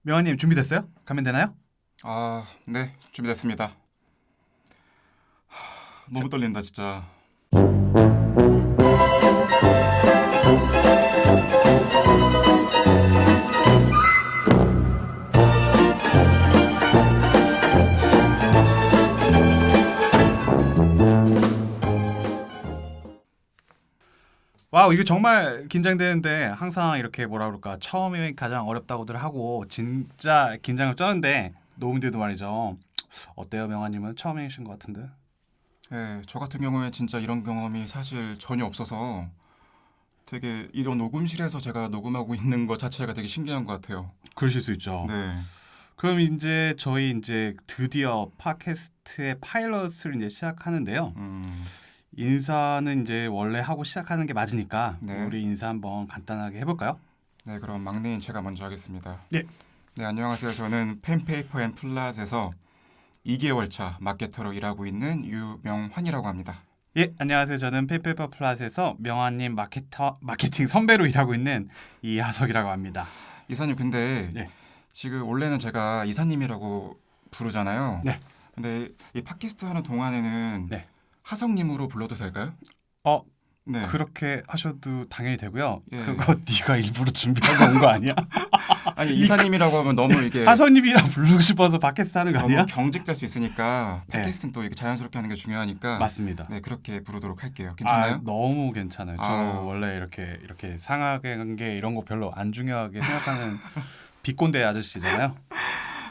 명환님 준비됐어요? 가면 되나요? 아, 네, 준비됐습니다. 자, 너무 떨린다, 진짜. 와우, 이거 정말 긴장되는데 항상 이렇게 뭐라 그럴까 처음이 가장 어렵다고들 하고 진짜 긴장을 쩌는데 노움들도 말이죠. 어때요, 명환님은 처음이신 것 같은데? 네, 저 같은 경우에 진짜 이런 경험이 사실 전혀 없어서 되게 이런 녹음실에서 제가 녹음하고 있는 것 자체가 되게 신기한 것 같아요. 그러실 수 있죠. 네, 그럼 이제 저희 이제 드디어 팟캐스트의 파일럿을 이제 시작하는데요. 음, 인사는 이제 원래 하고 시작하는 게 맞으니까 네, 우리 인사 한번 간단하게 해볼까요? 네, 그럼 막내인 제가 먼저 하겠습니다. 네. 네, 안녕하세요. 저는 펜페이퍼 앤 플랫에서 2개월 차 마케터로 일하고 있는 유명환이라고 합니다. 예, 안녕하세요. 저는 페이퍼 플랫에서 명환님 마케팅 선배로 일하고 있는 이하석이라고 합니다. 이사님, 근데 네, 지금 원래는 제가 이사님이라고 부르잖아요. 네, 근데 이 팟캐스트 하는 동안에는 네. 하성님으로 불러도 될까요? 어, 네. 그렇게 하셔도 당연히 되고요. 예. 그거 네가 일부러 준비하고 온 거 아니야? 아니 이사님이라고 하면 너무 이게 하석님이랑 부르고 싶어서 팟캐스트 하는 거 너무 아니야? 경직될 수 있으니까 네, 팟캐스트는 또 이렇게 자연스럽게 하는 게 중요하니까 맞습니다. 네 그렇게 부르도록 할게요. 아, 괜찮나요? 너무 괜찮아요. 저 아, 원래 이렇게 상하게 한 게 이런 거 별로 안 중요하게 생각하는 비꼰대 아저씨잖아요.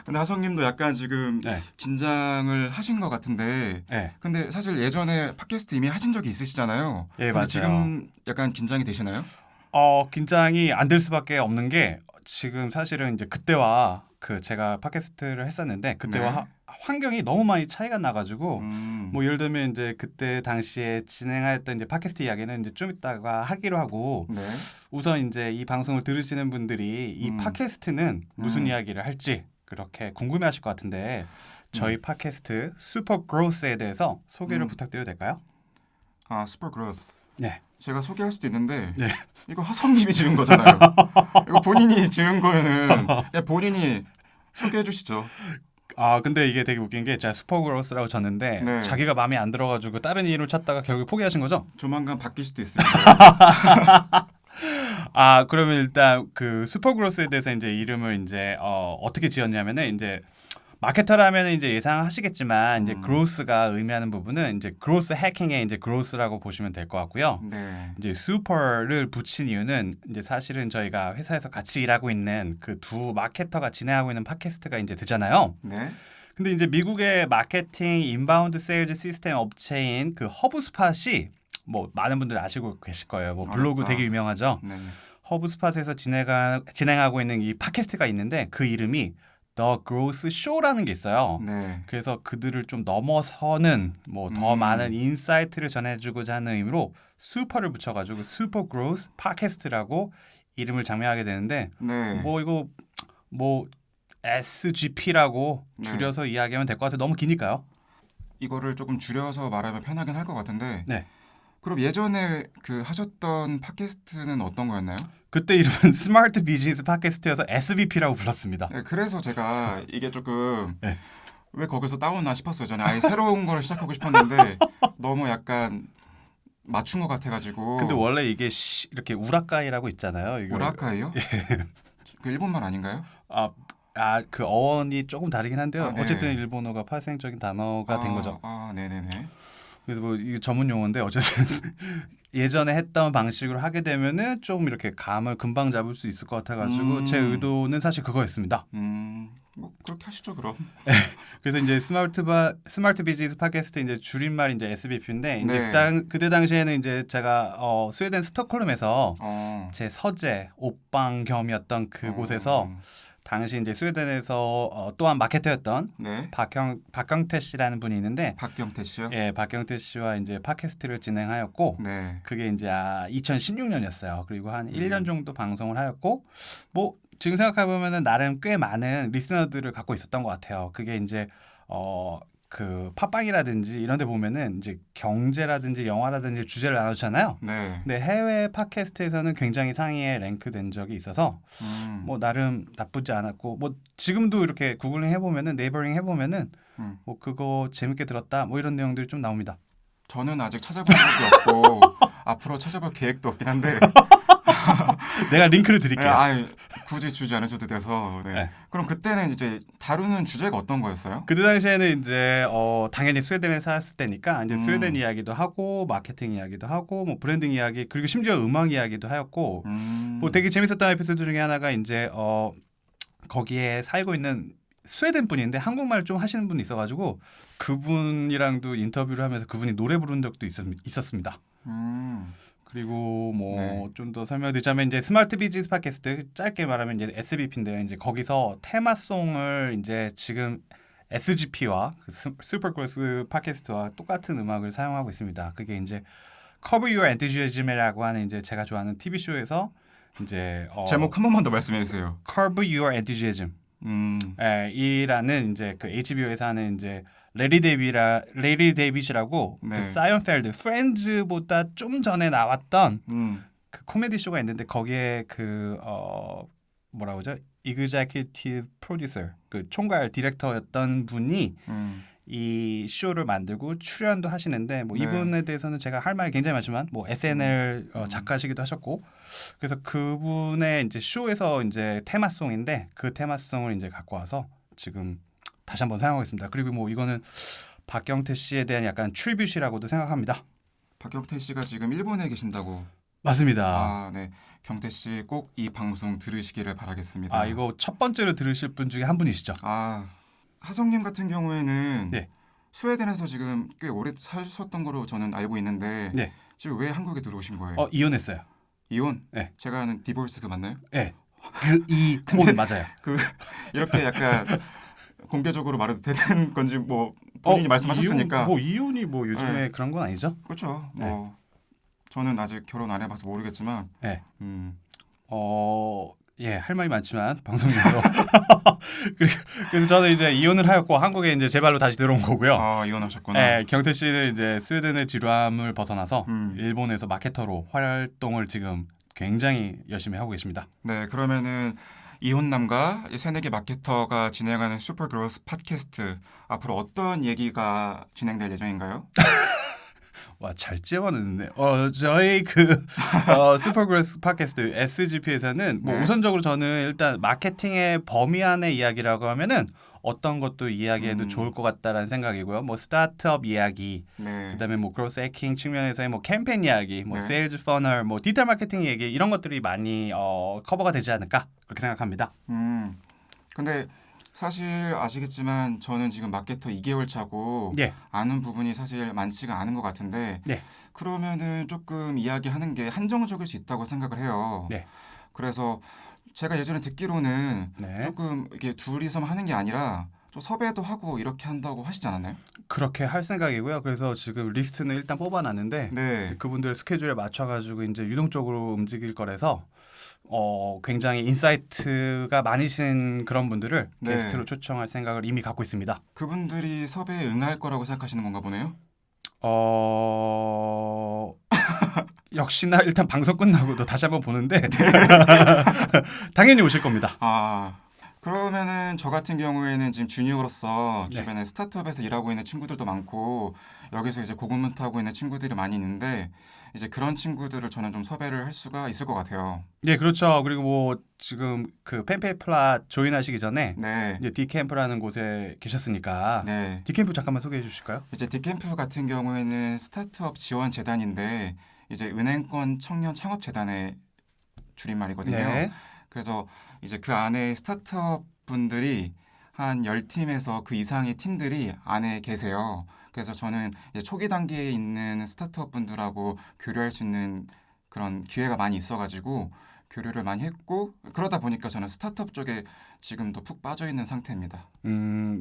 근데 하성님도 약간 지금 네, 긴장을 하신 것 같은데 네, 근데 사실 예전에 팟캐스트 이미 하신 적이 있으시잖아요. 예, 근데 맞아요. 지금 약간 긴장이 되시나요? 긴장이 안 될 수밖에 없는 게 지금 사실은 이제 그때와 그 제가 팟캐스트를 했었는데 그때와 네. 환경이 너무 많이 차이가 나가지고 음, 뭐 예를 들면 이제 그때 당시에 진행하였던 이제 팟캐스트 이야기는 이제 좀 이따가 하기로 하고 네. 우선 이제 이 방송을 들으시는 분들이 이 음, 팟캐스트는 무슨 음, 이야기를 할지 그렇게 궁금해하실 것 같은데 저희 음, 팟캐스트 슈퍼 그로스에 대해서 소개를 음. 부탁드려도 될까요? 아, 슈퍼그로스. 네. 제가 소개할 수도 있는데 네. 이거 하성님이 지은 거잖아요. 이거 본인이 지은 거면은 그냥 본인이 소개해 주시죠. 근데 이게 되게 웃긴 게 제가 슈퍼그로스라고 쳤는데 네. 자기가 마음에 안 들어가지고 다른 이름을 찾다가 결국 포기하신 거죠? 조만간 바뀔 수도 있습니다. 그러면 일단 그 슈퍼그로스에 대해서 이제 이름을 이제 어떻게 지었냐면은 이제 마케터라면 이제 예상하시겠지만 이제 음, 그로스가 의미하는 부분은 이제 그로스 해킹의 이제 그로스라고 보시면 될 것 같고요. 네. 이제 슈퍼를 붙인 이유는 이제 사실은 저희가 회사에서 같이 일하고 있는 그 두 마케터가 진행하고 있는 팟캐스트가 이제 되잖아요. 네. 근데 이제 미국의 마케팅 인바운드 세일즈 시스템 업체인 그 허브스팟이 뭐 많은 분들 아시고 계실 거예요. 뭐 블로그 되게 어렵다. 유명하죠. 네. 허브스팟에서 진행하고 있는 이 팟캐스트가 있는데 그 이름이 The Growth Show라는 게 있어요. 네. 그래서 그들을 좀 넘어서는 뭐 더 많은 음, 인사이트를 전해주고자 하는 의미로 슈퍼를 붙여가지고 슈퍼 그로스 팟캐스트라고 이름을 장명하게 되는데 네. 뭐 이거 뭐 SGP라고 네. 줄여서 이야기하면 될 것 같아요. 너무 기니까요. 이거를 조금 줄여서 말하면 편하긴 할 것 같은데 네. 그럼 예전에 그 하셨던 팟캐스트는 어떤 거였나요? 그때 이름은 스마트 비즈니스 팟캐스트여서 SBP라고 불렀습니다. 네, 그래서 제가 이게 조금 네. 왜 거기서 따오나 싶었어요. 저는 아예 새로운 걸 시작하고 싶었는데 너무 약간 맞춘 것 근데 같아가지고 원래 이게 이렇게 우라카이라고 있잖아요. 이거 우라카이요? 그 일본말 아닌가요? 아, 그 어원이 조금 다르긴 한데요. 아, 어쨌든 네. 일본어가 파생적인 단어가 된 거죠. 네네네. 그래서 뭐 이게 전문 용어인데 어쨌든 예전에 했던 방식으로 하게 되면은 좀 이렇게 감을 금방 잡을 수 있을 것 같아가지고 제 음, 의도는 사실 그거였습니다. 뭐 그렇게 하시죠 그럼. 그래서 이제 스마트 비즈니스 팟캐스트 이제 줄임말이 이제 SBP인데 이제 네. 그때 당시에는 이제 제가 스웨덴 스톡홀름에서 어, 제 서재 옷방 겸이었던 그곳에서 어, 당시 이제 스웨덴에서 또한 마케터였던 네. 박경태 씨라는 분이 있는데 박경태 씨요? 예, 박경태 씨와 이제 팟캐스트를 진행하였고 네. 그게 이제 2016년이었어요. 그리고 한 1년 음, 정도 방송을 하였고 뭐 지금 생각해 보면은 나름 꽤 많은 리스너들을 갖고 있었던 것 같아요. 그게 이제 어 그 팟빵이라든지 이런 데 보면은 이제 경제라든지 영화라든지 주제를 나누잖아요. 네. 근데 해외 팟캐스트에서는 굉장히 상위에 랭크된 적이 있어서 뭐 나름 나쁘지 않았고 뭐 지금도 이렇게 구글링 해보면은 네이버링 해보면은 음. 뭐 그거 재밌게 들었다 뭐 이런 내용들이 좀 나옵니다. 저는 아직 찾아본 적이 없고 앞으로 찾아볼 계획도 없긴 한데 내가 링크를 네, 드릴게요. 아니, 굳이 주지 않으셔도 돼서 네. 네. 그럼 그때는 이제 다루는 주제가 어떤 거였어요? 그때 당시에는 이제 당연히 스웨덴에 살았을 때니까 이제 스웨덴 이야기도 하고 마케팅 이야기도 하고 뭐 브랜딩 이야기 그리고 심지어 음악 이야기도 하였고 뭐 되게 재밌었던 에피소드 중에 하나가 이제 거기에 살고 있는 스웨덴 분인데 한국말 좀 하시는 분이 있어가지고 그분이랑도 인터뷰를 하면서 그분이 노래 부른 적도 있었습니다. 그리고 뭐 네. 좀 더 설명드리자면 이제 스마트 비즈니스 팟캐스트 짧게 말하면 이제 SBP인데요. 이제 거기서 테마송을 이제 지금 SGP와 슈퍼그로스 팟캐스트와 똑같은 음악을 사용하고 있습니다. 그게 이제 Curb Your Enthusiasm이라고 하는 이제 제가 좋아하는 TV 쇼에서 이제 제목 한 번만 더 말씀해 주세요. Curb Your Enthusiasm. 이라는 이제 그 HBO에서 하는 이제 레리 데이빗이라고 네. 그 사이언펠드 프렌즈보다 좀 전에 나왔던 음. 그 코미디 쇼가 있는데 거기에 그 뭐라고 하죠? executive producer 그 총괄 디렉터였던 분이 이 쇼를 만들고 출연도 하시는데 뭐 네. 이분에 대해서는 제가 할 말이 굉장히 많지만 뭐 SNL 작가시기도 하셨고 그래서 그분의 이제 쇼에서 이제 테마송인데 그 테마송을 이제 갖고 와서 지금 다시 한번 사용하고 있습니다. 그리고 뭐 이거는 박경태 씨에 대한 약간 트리뷰시라고도 생각합니다. 박경태 씨가 지금 일본에 계신다고. 맞습니다. 아, 네. 경태 씨 꼭 이 방송 들으시기를 바라겠습니다. 이거 첫 번째로 들으실 분 중에 한 분이시죠? 하성님 같은 경우에는 네. 스웨덴에서 지금 꽤 오래 사셨던 거로 저는 알고 있는데 네. 지금 왜 한국에 들어오신 거예요? 이혼했어요. 이혼? 네. 제가 아는 디보이스 그 맞나요? 네. 이혼 맞아요. 이렇게 약간 공개적으로 말해도 되는 건지 뭐 본인이 말씀하셨으니까. 이혼이 뭐 요즘에 네. 그런 건 아니죠? 그렇죠. 네. 뭐 저는 아직 결혼 안 해봐서 모르겠지만. 네. 음. 예, 할 말이 많지만 방송에서 그래서 저는 이제 이혼을 하였고 한국에 이제 제 발로 다시 들어온 거고요. 이혼하셨구나. 네, 경태 씨는 이제 스웨덴의 지루함을 벗어나서 음. 일본에서 마케터로 활동을 지금 굉장히 열심히 하고 계십니다. 네, 그러면은 이혼남과 새내기 마케터가 진행하는 슈퍼그로스 팟캐스트 앞으로 어떤 얘기가 진행될 예정인가요? 와, 잘 찝어냈네. 저희 슈퍼그로스 팟캐스트 SGP에서는 뭐 네. 우선적으로 저는 일단 마케팅의 범위 안의 이야기라고 하면은 어떤 것도 이야기해도 좋을 것 같다라는 생각이고요. 뭐 스타트업 이야기, 네. 그다음에 뭐 그로스 해킹 측면에서의 뭐 캠페인 이야기, 뭐 네. 세일즈 퍼널, 뭐 디지털 마케팅 얘기 이런 것들이 많이 커버가 되지 않을까 그렇게 생각합니다. 근데 사실 아시겠지만 저는 지금 마케터 2개월 차고 예. 아는 부분이 사실 많지가 않은 것 같은데 네. 그러면은 조금 이야기하는 게 한정적일 수 있다고 생각을 해요. 네. 그래서 제가 예전에 듣기로는 네. 조금 이게 둘이서만 하는 게 아니라 좀 섭외도 하고 이렇게 한다고 하시지 않았나요? 그렇게 할 생각이고요. 그래서 지금 리스트는 일단 뽑아놨는데 네. 그분들의 스케줄에 맞춰가지고 이제 유동적으로 움직일 거라서 굉장히 인사이트가 많으신 그런 분들을 네. 게스트로 초청할 생각을 이미 갖고 있습니다. 그분들이 섭외에 응할 거라고 생각하시는 건가 보네요. 역시나 일단 방송 끝나고도 다시 한번 보는데 당연히 오실 겁니다. 그러면은 저 같은 경우에는 지금 주니어로서 네. 주변에 스타트업에서 일하고 있는 친구들도 많고 여기서 이제 고군분투하고 있는 친구들이 많이 있는데 이제 그런 친구들을 저는 좀 섭외를 할 수가 있을 것 같아요. 네, 그렇죠. 그리고 뭐 지금 그 펜페이플라 조인하시기 전에 네. 이제 디캠프라는 곳에 계셨으니까 네. 디캠프 잠깐만 소개해 주실까요? 이제 디캠프 같은 경우에는 스타트업 지원 재단인데 이제 은행권 청년 창업 재단의 줄임말이거든요. 네. 그래서 이제 그 안에 스타트업 분들이 한 10팀에서 그 이상의 팀들이 안에 계세요. 그래서 저는 이제 초기 단계에 있는 스타트업 분들하고 교류할 수 있는 그런 기회가 많이 있어가지고 교류를 많이 했고 그러다 보니까 저는 스타트업 쪽에 지금도 푹 빠져 있는 상태입니다.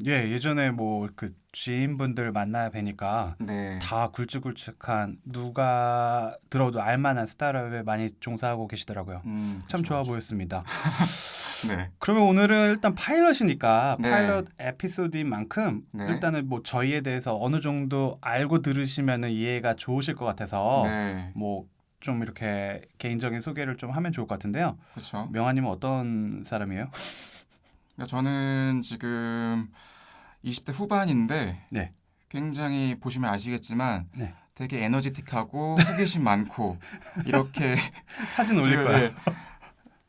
예, 예전에 뭐 그 지인분들 만나 뵈니까 네. 다 굵직굵직한 누가 들어도 알만한 스타트업에 많이 종사하고 계시더라고요. 참 그쵸, 좋아 그쵸. 보였습니다. 네. 그러면 오늘은 일단 파일럿이니까 네. 파일럿 에피소드인 만큼 네. 일단은 뭐 저희에 대해서 어느 정도 알고 들으시면은 이해가 좋으실 것 같아서 네. 뭐 좀 이렇게 개인적인 소개를 좀 하면 좋을 것 같은데요. 그렇죠. 명아님은 어떤 사람이에요? 그러니까 저는 지금 20대 후반인데 네. 굉장히 보시면 아시겠지만 네. 되게 에너지틱하고 호기심 많고 이렇게 사진 올릴 지금 거야.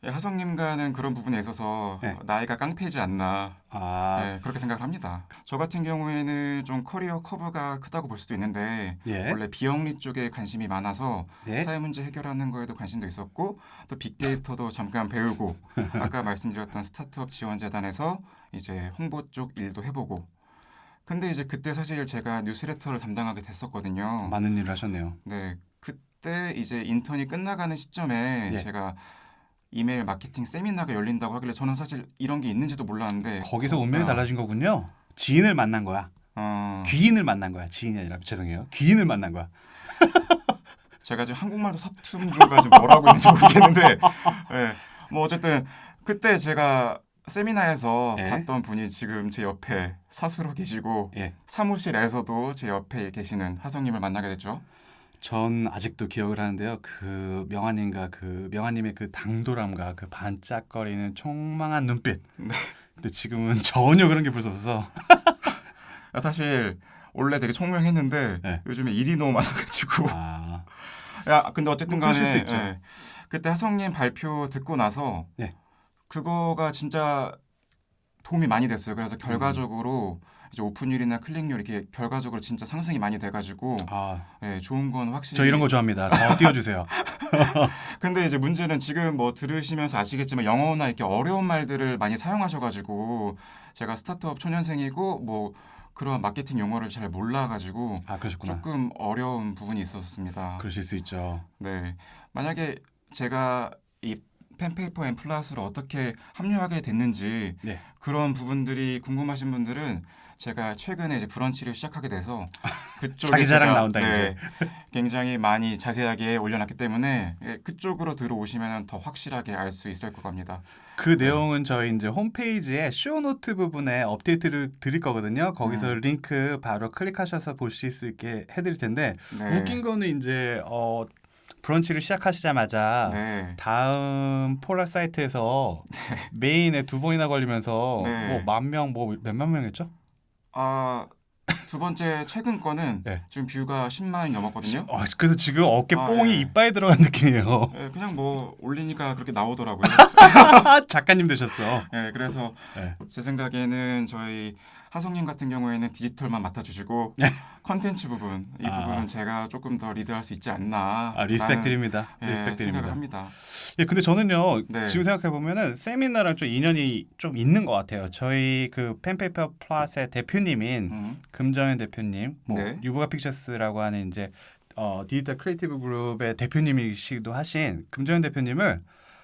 하성님과는 그런 부분에 있어서 네. 나이가 깡패지 않나 아, 그렇게 생각을 합니다. 저 같은 경우에는 좀 커리어 커브가 크다고 볼 수도 있는데 예. 원래 비영리 쪽에 관심이 많아서 네. 사회 문제 해결하는 거에도 관심도 있었고 또 빅데이터도 잠깐 배우고 아까 말씀드렸던 스타트업 지원재단에서 이제 홍보 쪽 일도 해보고 근데 이제 그때 사실 제가 뉴스레터를 담당하게 됐었거든요. 많은 일을 하셨네요. 네, 그때 이제 인턴이 끝나가는 시점에 예. 제가 이메일 마케팅 세미나가 열린다고 하길래 저는 사실 이런 게 있는지도 몰랐는데 거기서 운명이 달라진 거군요. 지인을 만난 거야. 귀인을 만난 거야. 지인이 아니라 죄송해요. 귀인을 만난 거야. 제가 지금 한국말도 서툰 중가 지금 뭐라고 있는지 모르겠는데 네, 뭐 어쨌든 그때 제가 세미나에서 예. 봤던 분이 지금 제 옆에 사수로 계시고 예. 사무실에서도 제 옆에 계시는 하성님을 만나게 됐죠. 전 아직도 기억을 하는데요. 그 명아님과 그 명아님의 그 당돌함과 그 반짝거리는 총망한 눈빛. 근데 지금은 전혀 그런 게 볼 수 없어서. 사실 원래 되게 총명했는데 네. 요즘에 일이 너무 많아가지고 아, 야 근데 어쨌든 뭐 간에 그러실 수 있죠. 그때 하성님 발표 듣고 나서 네. 그거가 진짜 도움이 많이 됐어요. 그래서 결과적으로 이제 오픈율이나 클릭률 이렇게 결과적으로 진짜 상승이 많이 돼가지고 아, 좋은 건 확실히 저 이런 거 좋아합니다. 더 띄워주세요. 근데 이제 문제는 지금 뭐 들으시면서 아시겠지만 영어나 이렇게 어려운 말들을 많이 사용하셔가지고 제가 스타트업 초년생이고 뭐 그런 마케팅 용어를 잘 몰라가지고 아, 그러셨구나. 조금 어려운 부분이 있었습니다. 그러실 수 있죠. 네, 만약에 제가 이 펜페이퍼 앤 플러스를 어떻게 합류하게 됐는지 네. 그런 부분들이 궁금하신 분들은 제가 최근에 이제 브런치를 시작하게 돼서 그쪽에 자기 자랑 제가, 나온다, 이제. 굉장히 많이 자세하게 올려놨기 때문에 그쪽으로 들어오시면 더 확실하게 알 수 있을 것 같습니다. 그 내용은 저희 이제 홈페이지에 쇼노트 부분에 업데이트를 드릴 거거든요. 거기서 링크 바로 클릭하셔서 보실 수 있게 해드릴 텐데 네. 웃긴 거는 이제 브런치를 시작하시자마자 네. 다음 포털 사이트에서 메인에 2번이나 걸리면서 네. 뭐 10,000명 뭐 몇만 명이었죠? 두 번째 최근 거는 네. 지금 뷰가 10만이 넘었거든요. 그래서 지금 어깨 뽕이 예. 이빨에 들어간 느낌이에요. 그냥 뭐 올리니까 그렇게 나오더라고요. 작가님 되셨어. 그래서 네. 제 생각에는 저희 하성님 같은 경우에는 디지털만 맡아주시고 컨텐츠 부분 이 부분은 제가 조금 더 리드할 수 있지 않나. 리스펙 드립니다. 리스펙 생각을 드립니다. 합니다. 예, 근데 저는요 네. 지금 생각해 보면은 세미나랑 좀 인연이 좀 있는 것 같아요. 저희 그 펜페이퍼 플러스의 대표님인 금정현 대표님, 뭐 네. 유부가 픽처스라고 하는 이제 디지털 크리에이티브 그룹의 대표님이시기도 하신 금정현 대표님을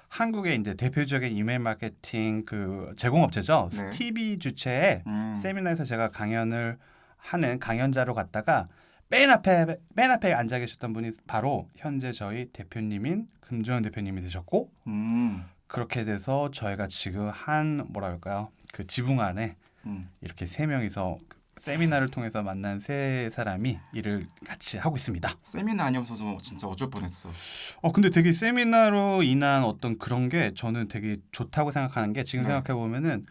한국의 이제 대표적인 이메일 마케팅 그 제공업체죠. 네. 스티비 주최의 세미나에서 제가 강연을 하는 강연자로 갔다가 맨 앞에 앉아 계셨던 분이 바로 현재 저희 대표님인 금정현 대표님이 되셨고 그렇게 돼서 저희가 지금 한 뭐라 할까요? 그 지붕 안에 이렇게 3명이서 세미나를 통해서 만난 3사람이 일을 같이 하고 있습니다. 세미나 아니었어서 진짜 어쩔 뻔했어. 근데 되게 세미나로 인한 어떤 그런 게 저는 되게 좋다고 생각하는 게 지금 네. 생각해 보면은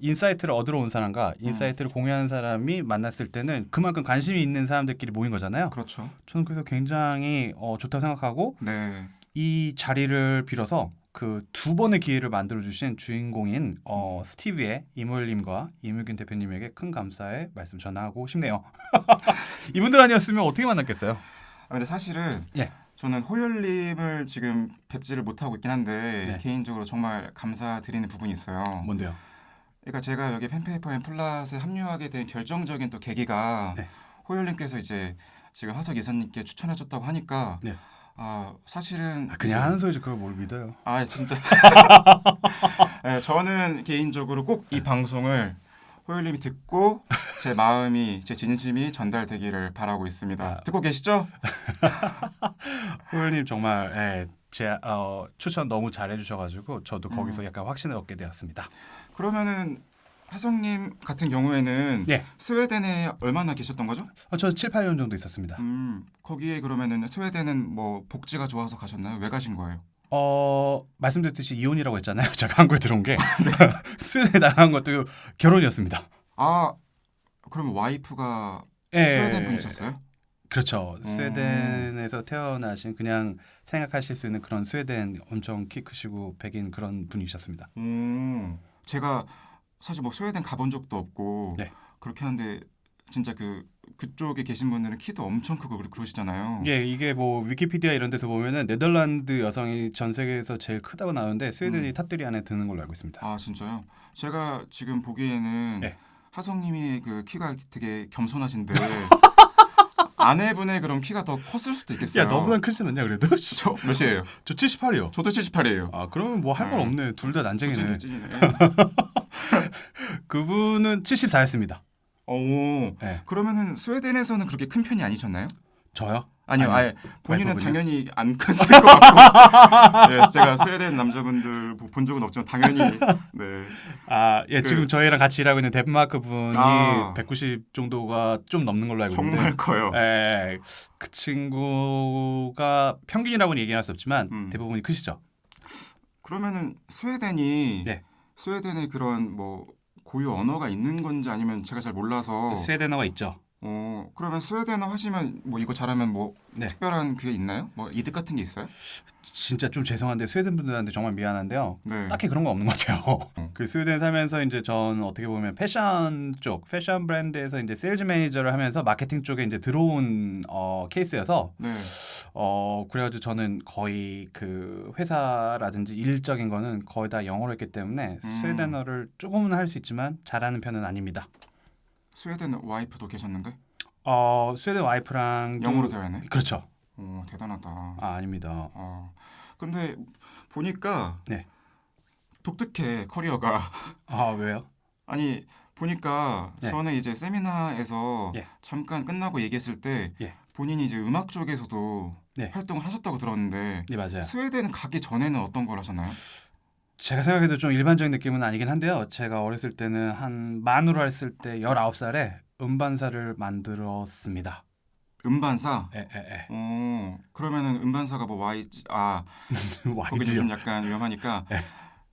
인사이트를 얻으러 온 사람과 인사이트를 공유하는 사람이 만났을 때는 그만큼 관심이 있는 사람들끼리 모인 거잖아요. 그렇죠. 저는 그래서 굉장히 좋다고 생각하고 네. 이 자리를 빌어서 그 2번의 기회를 만들어 주신 주인공인 스티브의 이모일님과 이무균 대표님에게 큰 감사의 말씀 전하고 싶네요. 이분들 아니었으면 어떻게 만났겠어요? 근데 사실은 예. 저는 호열님을 지금 뵙지를 못하고 있긴 한데 네. 개인적으로 정말 감사드리는 부분이 있어요. 뭔데요? 그러니까 제가 여기 펜페이퍼 앤 플러스에 합류하게 된 결정적인 또 계기가 네. 호열님께서 이제 지금 하석 이사님께 추천해줬다고 하니까 네. 사실은 그냥 하는 소리지 그걸 뭘 믿어요? 진짜 저는 개인적으로 꼭 이 방송을 호열님이 듣고 제 마음이 제 진심이 전달되기를 바라고 있습니다. 듣고 계시죠? 호열님 정말 추천 너무 잘해주셔가지고 저도 거기서 음. 약간 확신을 얻게 되었습니다. 그러면은 하성님 같은 경우에는 네. 스웨덴에 얼마나 계셨던 거죠? 저 7, 8년 정도 있었습니다. 거기에 그러면은 스웨덴은 뭐 복지가 좋아서 가셨나요? 왜 가신 거예요? 말씀드렸듯이 이혼이라고 했잖아요. 제가 한국에 들어온 게 스웨덴에 나간 것도 결혼이었습니다. 아, 그러면 와이프가 예, 스웨덴 분이셨어요? 그렇죠. 스웨덴에서 태어나신 그냥 생각하실 수 있는 그런 스웨덴 엄청 키 크시고 백인 그런 분이셨습니다. 제가 사실 뭐 스웨덴 가본 적도 없고 네. 그렇게 하는데 진짜 그쪽에 계신 분들은 키도 엄청 크고 그러시잖아요. 예, 이게 뭐 위키피디아 이런 데서 보면은 네덜란드 여성이 전 세계에서 제일 크다고 나오는데 스웨덴이 탑3 안에 드는 걸로 알고 있습니다. 아 진짜요? 제가 지금 보기에는 네. 하성님이 그 키가 되게 겸손하신데 아내분의 그럼 키가 더 컸을 수도 있겠어요. 야, 너보단 크진 않냐 그래도? 저 몇이에요? 저 78이요. 저도 78이에요. 아, 그러면 뭐 할 말 네. 없네. 둘 다 난쟁이네. 찐이네. 그분은 74였습니다. 오, 네. 그러면은 스웨덴에서는 그렇게 큰 편이 아니셨나요? 저요? 아니요, 아예 본인은 와이프분이요? 당연히 안 컸을 것 같고. 네, 제가 스웨덴 남자분들 본 적은 없지만 당연히 네. 아, 예, 그- 지금 저희랑 같이 일하고 있는 덴마크 분이 아. 190 정도가 좀 넘는 걸로 알고 있는데. 정말 커요. 예, 그 친구가 평균이라고는 얘기할 수 없지만 음. 대부분이 크시죠. 그러면은 스웨덴이 네. 스웨덴에 그런 뭐 고유 언어가 있는 건지 아니면 제가 잘 몰라서 스웨덴어가 있죠. 그러면 스웨덴어 하시면 뭐 이거 잘하면 뭐 네. 특별한 그게 있나요? 뭐 이득 같은 게 있어요? 진짜 좀 죄송한데 스웨덴 분들한테 정말 미안한데요. 네. 딱히 그런 거 없는 것 같아요. 음. 그 스웨덴 살면서 이제 전 어떻게 보면 패션 브랜드에서 이제 세일즈 매니저를 하면서 마케팅 쪽에 이제 들어온 케이스여서 네. 그래가지고 저는 거의 그 회사라든지 일적인 거는 거의 다 영어로 했기 때문에 스웨덴어를 조금은 할 수 있지만 잘하는 편은 아닙니다. 스웨덴 와이프도 계셨는데 스웨덴 와이프랑 영어로 대화하네. 그렇죠. 오, 대단하다. 아닙니다. 근데 보니까 네. 독특해 커리어가. 왜요? 아니 보니까 네. 전에 이제 세미나에서 예. 잠깐 끝나고 얘기했을 때 예. 본인이 이제 음악 쪽에서도 네. 활동을 하셨다고 들었는데 네, 맞아요. 스웨덴 가기 전에는 어떤 걸 하셨나요? 제가 생각해도 좀 일반적인 느낌은 아니긴 한데요. 제가 어렸을 때는 한 만으로 했을 때 19살에 음반사를 만들었습니다. 음반사? 에. 그러면은 음반사가 뭐 거기 YG요. 좀 약간 위험하니까 네.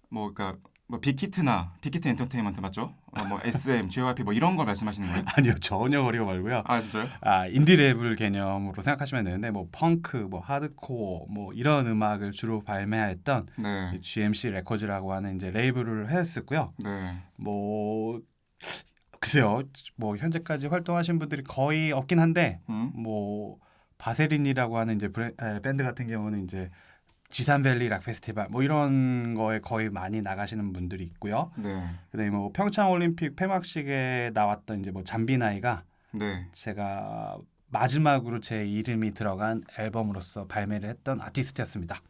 뭐 그러니까 뭐 빅히트 엔터테인먼트 맞죠? 뭐 SM, JYP 뭐 이런 걸 말씀하시는 거예요? 아니요, 전혀 거리가 멀고요. 아 진짜요? 인디랩을 개념으로 생각하시면 되는데 뭐 펑크, 뭐 하드코어, 뭐 이런 음악을 주로 발매했던 네. 이 GMC 레코즈라고 하는 이제 레이블을 했었고요. 네. 뭐 글쎄요, 뭐 현재까지 활동하신 분들이 거의 없긴 한데 뭐 바세린이라고 하는 이제 밴드 같은 경우는 이제 지산밸리 락 페스티벌 뭐 이런 거에 거의 많이 나가시는 분들이 있고요. 네. 그다음에 뭐 평창 올림픽 폐막식에 나왔던 이제 뭐 잠비나이가 네. 제가 마지막으로 제 이름이 들어간 앨범으로서 발매를 했던 아티스트였습니다.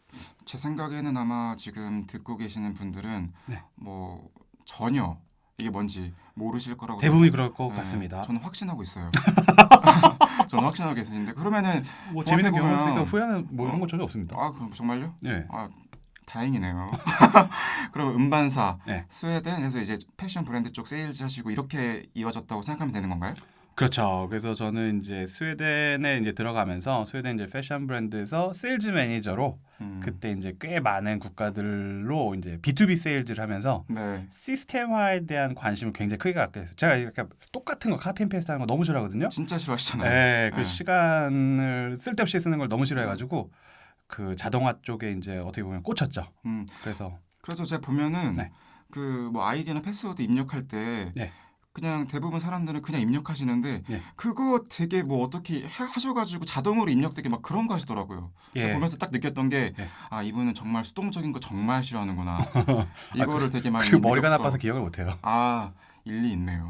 제 생각에는 아마 지금 듣고 계시는 분들은 네. 뭐 전혀 이게 뭔지 모르실 거라고 대부분이 그럴 것 네, 같습니다. 저는 확신하고 있어요. 저는 확신하고 있는데 그러면은 뭐 재밌는 종합해보면- 경험했으니까 후회는 뭐 이런 거 전혀 없습니다. 그럼 정말요? 네. 다행이네요. 그럼 음반사 네. 스웨덴에서 이제 패션 브랜드 쪽 세일즈 하시고 이렇게 이어졌다고 생각하면 되는 건가요? 그렇죠. 그래서 저는 이제 스웨덴에 이제 들어가면서 스웨덴 이제 패션 브랜드에서 세일즈 매니저로 그때 이제 꽤 많은 국가들로 이제 B2B 세일즈를 하면서 네. 시스템화에 대한 관심을 굉장히 크게 갖게 됐어요. 제가 이렇게 똑같은 거 카피 앤 페이스트 하는 거 너무 싫어하거든요. 진짜 싫어하시잖아요. 네, 그 네. 시간을 쓸데없이 쓰는 걸 너무 싫어해가지고 그 자동화 쪽에 이제 어떻게 보면 꽂혔죠. 그래서 제가 보면은 네. 그 뭐 아이디나 패스워드 입력할 때 네. 그냥 대부분 사람들은 그냥 입력하시는데 네. 그거 되게 뭐 어떻게 하셔가지고 자동으로 입력되게 막 그런 거 하시더라고요. 예. 보면서 딱 느꼈던 게 예. 이분은 정말 수동적인 거 정말 싫어하는구나. 이거를 되게 많이 그리고 머리가 느꼈어. 나빠서 기억을 못해요. 일리 있네요.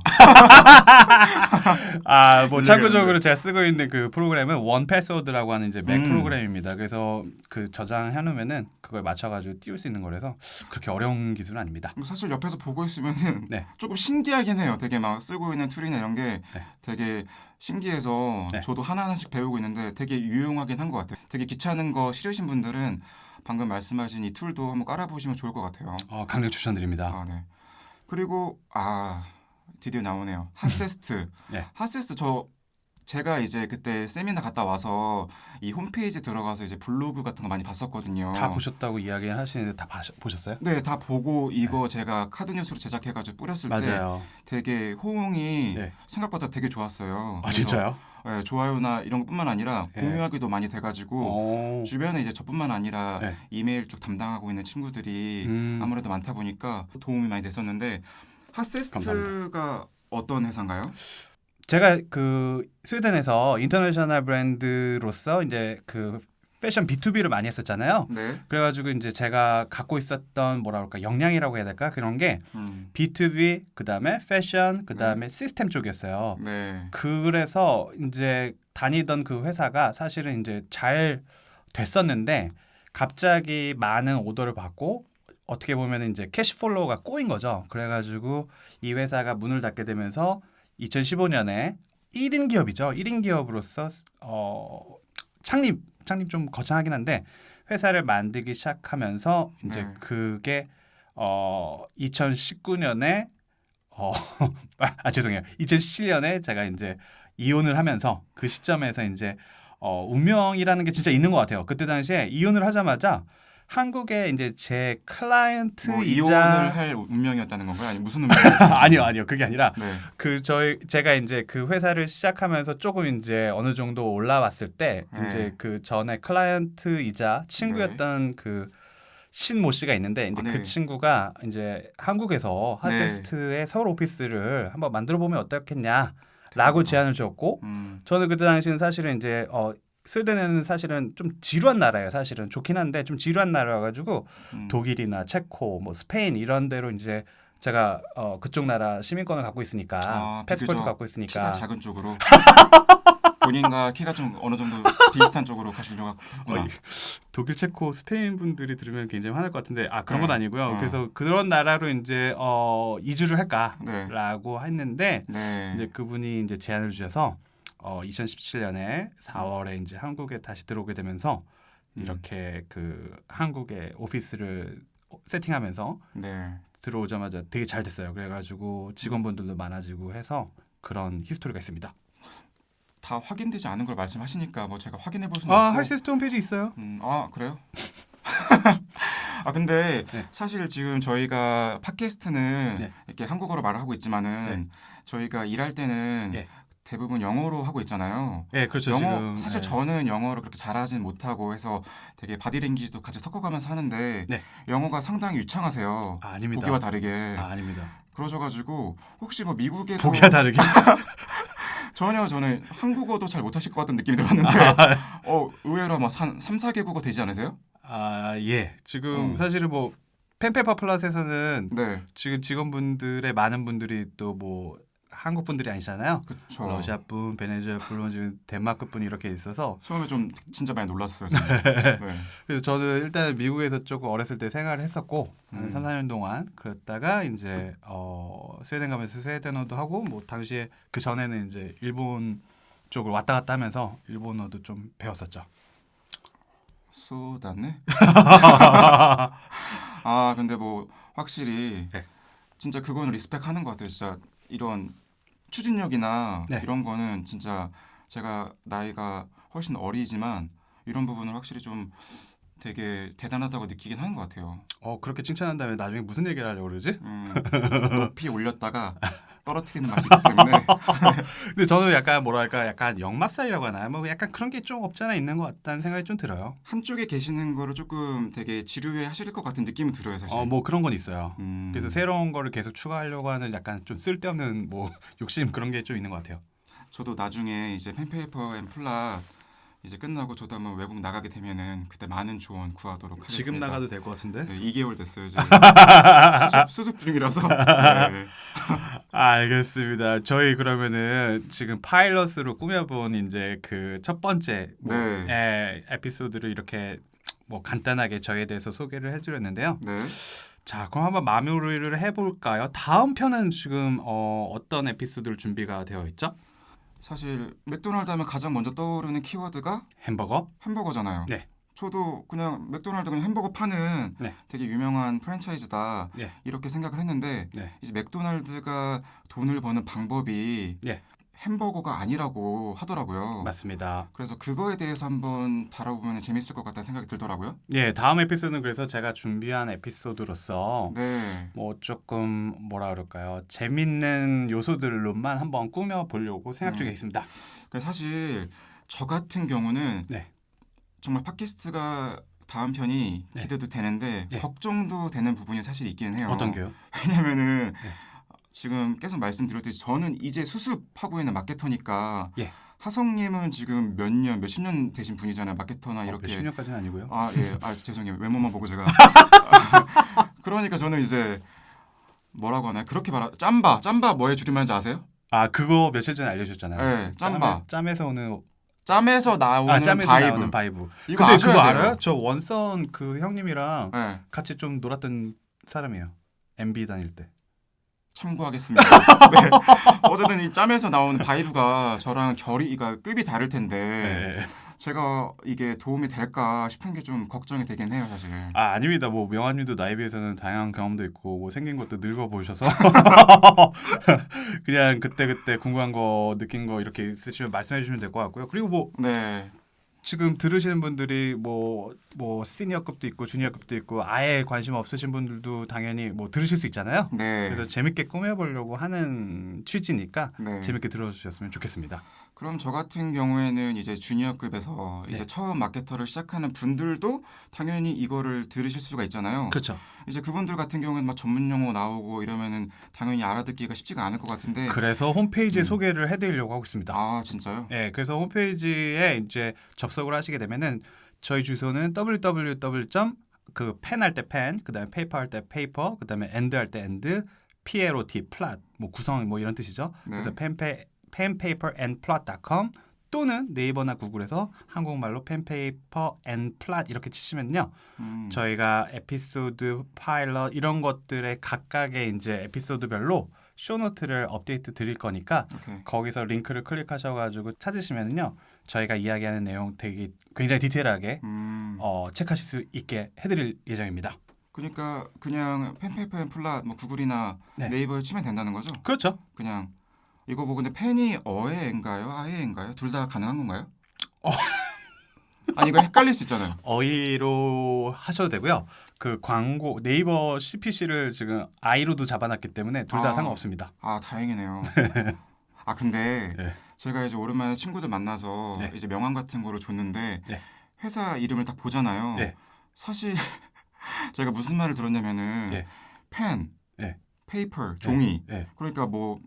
뭐 참고적으로 제가 쓰고 있는 그 프로그램은 원 패스워드라고 하는 이제 맥 프로그램입니다. 그래서 그 저장해 놓으면은 그걸 맞춰가지고 띄울 수 있는 거라서 그렇게 어려운 기술은 아닙니다. 사실 옆에서 보고 있으면은 네. 조금 신기하긴 해요. 되게 막 쓰고 있는 툴이나 이런 게 네. 되게 신기해서 네. 저도 하나하나씩 배우고 있는데 되게 유용하긴 한 것 같아요. 되게 귀찮은 거 싫으신 분들은 방금 말씀하신 이 툴도 한번 깔아보시면 좋을 것 같아요. 강력 추천드립니다. 아, 네. 그리고 드디어 나오네요. 핫세스트. 네. 핫세스트 제가 이제 그때 세미나 갔다 와서 이 홈페이지 들어가서 이제 블로그 같은 거 많이 봤었거든요. 다 보셨다고 이야기를 하시는데 다 보셨어요? 네, 다 보고 이거 제가 카드 뉴스로 제작해가지고 뿌렸을 때 맞아요. 되게 호응이 네. 생각보다 되게 좋았어요. 아 진짜요? 네, 좋아요나 이런 것뿐만 아니라 네. 공유하기도 많이 돼가지고 주변에 이제 저뿐만 아니라 네. 이메일 쪽 담당하고 있는 친구들이 아무래도 많다 보니까 도움이 많이 됐었는데 핫세스트가 어떤 회사인가요? 제가 그 스웨덴에서 인터내셔널 브랜드로서 이제 그 패션 B2B를 많이 했었잖아요. 네. 그래가지고 이제 제가 갖고 있었던 뭐라 그럴까 역량이라고 해야 될까 그런 게 B2B 그다음에 패션 그다음에 시스템 쪽이었어요. 네. 그래서 이제 다니던 그 회사가 사실은 이제 잘 됐었는데 갑자기 많은 오더를 받고 어떻게 보면 이제 캐시플로우가 꼬인 거죠. 그래가지고 이 회사가 문을 닫게 되면서 2015년에 1인 기업이죠. 1인 기업으로서 창립 좀 거창하긴 한데 회사를 만들기 시작하면서 이제 네. 그게 2019년에 죄송해요. 2017년에 제가 이제 이혼을 하면서 그 시점에서 이제 운명이라는 게 진짜 있는 것 같아요. 그때 당시에 이혼을 하자마자 한국에 이제 제 클라이언트이자 이혼을 할 운명이었다는 건가요? 아니 무슨 운명이었어요? 아니요. 그게 아니라 네. 제가 이제 그 회사를 시작하면서 조금 이제 어느 정도 올라왔을 때 네. 이제 그 전에 클라이언트이자 친구였던 그 신모 씨가 있는데 이제 네. 그 친구가 이제 한국에서 핫세스트의 서울 오피스를 한번 만들어 보면 어떻겠냐라고 제안을 줬고 저는 그때 당시는 사실은 이제 스웨덴은 사실은 좀 지루한 나라예요. 사실은 좋긴 한데 좀 지루한 나라여가지고 독일이나 체코, 뭐 스페인 이런 데로 이제 제가 그쪽 나라 시민권을 갖고 있으니까 패스포트 갖고 있으니까 키가 작은 쪽으로 본인과 키가 좀 어느 정도 비슷한 쪽으로 가시려고 했구나. 독일, 체코, 스페인 분들이 들으면 굉장히 화날 것 같은데 그런 건 네. 아니고요. 그래서 그런 나라로 이제 이주를 할까라고 네. 했는데 네. 이제 그분이 이제 제안을 주셔서 2017년에 4월에 이제 한국에 다시 들어오게 되면서 이렇게 그 한국에 오피스를 세팅하면서 네. 들어오자마자 되게 잘 됐어요. 그래가지고 직원분들도 많아지고 해서 그런 히스토리가 있습니다. 다 확인되지 않은 걸 말씀하시니까 뭐 제가 확인해 볼 수는 없고. 할세스트 홈페이지 있어요. 그래요? 근데 네. 사실 지금 저희가 팟캐스트는 네. 이렇게 한국어로 말을 하고 있지만은 저희가 일할 때는 네. 대부분 영어로 하고 있잖아요. 네, 그렇죠. 영어 지금 사실 저는 영어를 그렇게 잘하진 못하고 해서 되게 바디랭귀지도 같이 섞어가면서 하는데 네. 영어가 상당히 유창하세요. 아닙니다. 보기와 다르게. 아닙니다. 그러셔가지고 혹시 뭐 미국에도 보기와 다르게. 전혀 저는 한국어도 잘 못하실 것 같은 느낌이 들었는데 의외로 뭐 3, 4개국어 되지 않으세요? 예. 지금 사실은 뭐 펜페퍼 플러스에서는 네. 지금 직원분들의 많은 분들이 또 뭐 한국 분들이 아니잖아요. 그렇죠. 러시아 분, 베네수엘라 분, 지금 덴마크 분이 이렇게 있어서 처음에 좀 진짜 많이 놀랐어요. 네. 그래서 저는 일단 미국에서 조금 어렸을 때 생활을 했었고 한 3, 4년 동안 그랬다가 이제 스웨덴 가면서 스웨덴어도 하고 뭐 당시에 그 전에는 이제 일본 쪽을 왔다 갔다 하면서 일본어도 좀 배웠었죠. 쏟았네. 근데 뭐 확실히 네. 진짜 그거는 리스펙하는 것 같아요. 진짜 이런 추진력이나 네. 이런 거는 진짜 제가 나이가 훨씬 어리지만 이런 부분을 확실히 좀 되게 대단하다고 느끼긴 하는 것 같아요. 그렇게 칭찬한 다음에 나중에 무슨 얘기를 하려고 그러지? 높이 올렸다가 떨어뜨리는 맛이 있기 때문에. 근데 저는 약간 뭐랄까 약간 역마살이라고 하나요? 뭐 약간 그런 게 좀 없지 않아 있는 것 같다는 생각이 좀 들어요. 한쪽에 계시는 거를 조금 되게 지루해 하실 것 같은 느낌은 들어요, 사실. 뭐 그런 건 있어요. 음. 그래서 새로운 거를 계속 추가하려고 하는 약간 좀 쓸데없는 뭐 욕심 그런 게 좀 있는 것 같아요. 저도 나중에 이제 펜페이퍼 앤 플랫 이제 끝나고 저도 한번 외국 나가게 되면은 그때 많은 조언 구하도록 하겠습니다. 지금 나가도 될 것 같은데? 네, 2개월 됐어요. 이제 수습 중이라서. 네. 알겠습니다. 저희 그러면은 지금 파일럿으로 꾸며본 이제 그 첫 번째 에피소드를 이렇게 뭐 간단하게 저에 대해서 소개를 해드렸는데요. 네. 자, 그럼 한번 마무리를 해볼까요? 다음 편은 지금 어떤 에피소드를 준비가 되어 있죠? 사실 맥도날드 하면 가장 먼저 떠오르는 키워드가 햄버거? 햄버거잖아요. 네. 저도 그냥 맥도날드 그냥 햄버거 파는 네. 되게 유명한 프랜차이즈다 네. 이렇게 생각을 했는데 네. 이제 맥도날드가 돈을 버는 방법이 네. 햄버거가 아니라고 하더라고요. 맞습니다. 그래서 그거에 대해서 한번 다뤄보면 재밌을 것 같다는 생각이 들더라고요. 예, 다음 에피소드는 그래서 제가 준비한 에피소드로서 네. 뭐 조금 뭐라 그럴까요? 재밌는 요소들로만 한번 꾸며 보려고 생각 중에 있습니다. 그러니까 사실 저 같은 경우는 네. 정말 팟캐스트가 다음 편이 네. 기대도 되는데 네. 걱정도 되는 부분이 사실 있기는 해요. 어떤 게요? 왜냐면은 네. 지금 계속 말씀드렸듯이 저는 이제 수습하고 있는 마케터니까 예. 하성님은 지금 몇 년, 몇십 년 되신 분이잖아요. 마케터나 이렇게. 몇십 년까지는 아니고요. 아, 예. 아, 죄송해요. 외모만 보고 제가. 그러니까 저는 이제 뭐라고 하나요? 그렇게 짬바 뭐의 줄임말인지 아세요? 아, 그거 며칠 전에 알려주셨잖아요. 네, 짬바. 짬에서 오는 짬에서 나오는 짬에서 바이브. 나오는 바이브. 이거 근데 아셔야 그거 돼요. 알아요? 저 원선 그 형님이랑 네, 같이 좀 놀았던 사람이에요. MB 다닐 때. 참고하겠습니다. 네. 어쨌든 이 짬에서 나오는 바이브가 저랑 결이가 급이 다를 텐데 네. 제가 이게 도움이 될까 싶은 게 좀 걱정이 되긴 해요, 사실. 아, 아닙니다. 뭐 명환님도 나에 비해서는 다양한 경험도 있고 뭐 생긴 것도 늙어 보이셔서 그냥 그때 궁금한 거 느낀 거 이렇게 있으시면 말씀해 주시면 될 것 같고요. 그리고 뭐 네. 지금 들으시는 분들이 뭐 시니어급도 있고 주니어급도 있고 아예 관심 없으신 분들도 당연히 뭐 들으실 수 있잖아요. 네. 그래서 재밌게 꾸며보려고 하는 취지니까 네. 재밌게 들어주셨으면 좋겠습니다. 그럼 저 같은 경우에는 이제 주니어급에서 네. 이제 처음 마케터를 시작하는 분들도 당연히 이거를 들으실 수가 있잖아요. 그렇죠. 이제 그분들 같은 경우는 막 전문 용어 나오고 이러면은 당연히 알아듣기가 쉽지가 않을 것 같은데. 그래서 홈페이지에 소개를 해드리려고 하고 있습니다. 아, 진짜요? 네, 그래서 홈페이지에 이제 접속을 하시게 되면은 저희 주소는 www. 그 펜 할 때 펜, 그다음에 페이퍼 할 때 페이퍼, 그다음에 엔드 할 때 엔드, PLOT 플랫, 뭐 구성 뭐 이런 뜻이죠. 네. 그래서 penpaperandplot.com 또는 네이버나 구글에서 한국말로 penpaper and plot 이렇게 치시면요. 저희가 에피소드 파일럿 이런 것들의 각각의 이제 에피소드별로 쇼노트를 업데이트 드릴 거니까 오케이. 거기서 링크를 클릭하셔가지고 찾으시면요. 저희가 이야기하는 내용 되게 굉장히 디테일하게 체크하실 수 있게 해드릴 예정입니다. 그러니까 그냥 펜페이퍼 앤 플랫 뭐 구글이나 네. 네이버에 치면 된다는 거죠? 그렇죠. 그냥 이거 뭐 근데 펜이 어에인가요? 아에인가요? 둘 다 가능한 건가요? 아니 이거 헷갈릴 수 있잖아요. 어이로 하셔도 되고요. 그 광고 네이버 CPC를 지금 아이로도 잡아놨기 때문에 둘 다 아. 상관없습니다. 아 다행이네요. 아 근데 네. 제가 이제 오랜만에 친구들 만나서 네. 이제 명함 같은 거를 줬는데 네. 회사 이름을 딱 보잖아요. 네. 사실 제가 무슨 말을 들었냐면은 네. 펜, 네. 페이퍼, 종이. 네. 그러니까 뭐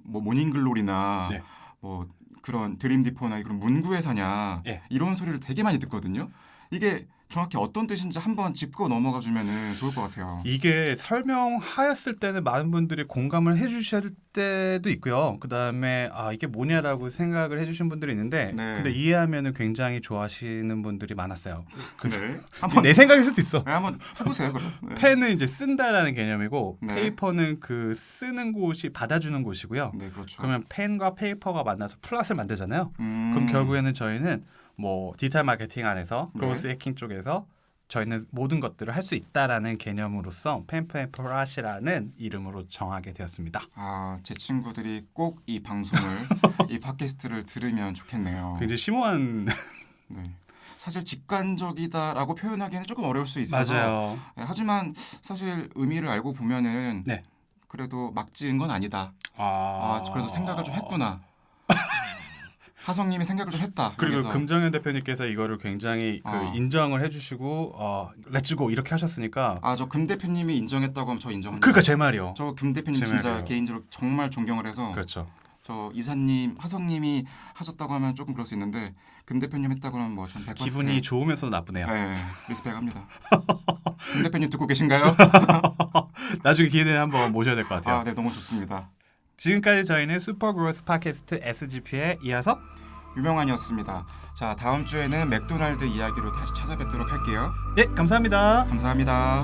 모닝글로리나 네. 뭐 그런 드림디포나 그런 문구회사냐 네. 이런 소리를 되게 많이 듣거든요. 이게 정확히 어떤 뜻인지 한번 짚고 넘어가 주면은 좋을 것 같아요. 이게 설명하였을 때는 많은 분들이 공감을 해주실 때도 있고요. 그 다음에 아 이게 뭐냐라고 생각을 해주신 분들이 있는데 네. 근데 이해하면은 굉장히 좋아하시는 분들이 많았어요. 그래서 네. 한번 내 생각일 수도 있어. 네, 한번 해보세요. 그럼. 네. 펜은 이제 쓴다라는 개념이고 네. 페이퍼는 그 쓰는 곳이 받아주는 곳이고요. 네, 그렇죠. 그러면 펜과 페이퍼가 만나서 플랫을 만들잖아요. 그럼 그럼 결국에는 저희는 뭐 디지털 마케팅 안에서 네. 그로스 해킹 쪽에서 저희는 모든 것들을 할 수 있다라는 개념으로서 펜페플라시라는 이름으로 정하게 되었습니다. 아, 제 친구들이 꼭 이 방송을 이 팟캐스트를 들으면 좋겠네요. 굉장히 심오한 네. 사실 직관적이다라고 표현하기에는 조금 어려울 수 있어서 맞아요. 네, 하지만 사실 의미를 알고 보면은 네. 그래도 막 지은 건 아니다. 아, 그래도 생각을 좀 했구나. 하성님이 생각을 좀 했다. 그리고 여기서. 금정현 대표님께서 이거를 굉장히 그 인정을 해주시고 렛츠고 이렇게 하셨으니까 저 금 대표님이 인정했다고 하면 저 인정합니다. 그러니까 제 말이요. 저 금 대표님 제 진짜 말이에요. 개인적으로 정말 존경을 해서 그렇죠. 저 이사님, 하성님이 하셨다고 하면 조금 그럴 수 있는데 금 대표님 했다고 하면 뭐 전 100% 기분이 좋으면서도 나쁘네요. 네, 리스펙합니다. 금 대표님 듣고 계신가요? 나중에 기회 되면 한번 모셔야 될 것 같아요. 네, 너무 좋습니다. 지금까지 저희는 슈퍼그로스 팟캐스트 SGP의 이하섭 유명한이었습니다. 자, 다음 주에는 맥도날드 이야기로 다시 찾아뵙도록 할게요. 예 감사합니다. 감사합니다.